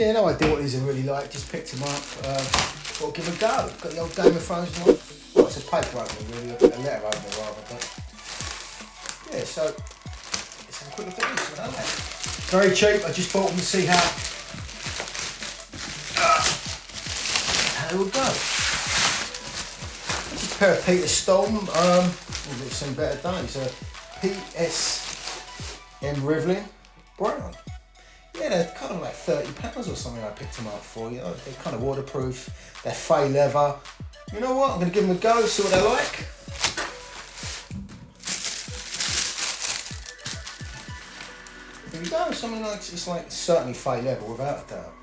Yeah, no idea what these are really like, just picked them up. Thought I'd give it a go. Got the old Game of Thrones one. Well, it's a paper opener really, a letter opener rather, but yeah, so let's have a quick look at these. Very cheap, I just bought them to see how they would go. Just a pair of Peter Storm, we've seen better days. PSM Rivelin brown. Yeah, they're kind of like £30 or something. I picked them up for, you know, they're kind of waterproof, they're faux leather. You know what, I'm going to give them a go, see what they're like. There you go, something like, it's like certainly faux leather without a doubt.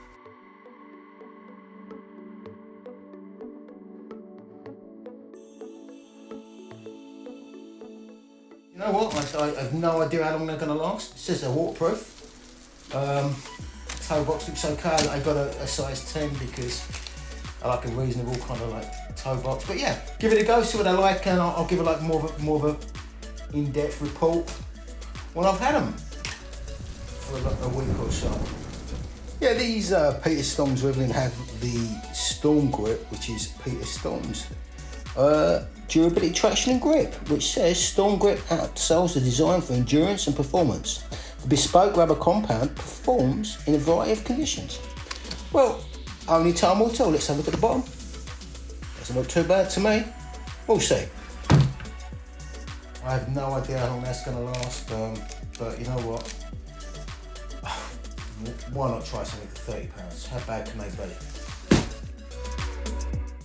You know what, I have no idea how long they're going to last. It says they're waterproof. Toe box looks okay. I got a size 10 because I like a reasonable kind of like toe box. But yeah, give it a go, see what I like, and I'll give it like more of a in-depth report when I've had them for like a week or so. Yeah, these Peter Storm's Rivelin have the Storm Grip, which is Peter Storm's durability, traction and grip, which says Storm Grip outsells the design for endurance and performance. The bespoke rubber compound performs in a variety of conditions. Well, only time will tell. Let's have a look at the bottom. Doesn't look too bad to me. We'll see. I have no idea how long that's going to last, but you know what? Why not try something for £30? How bad can they be?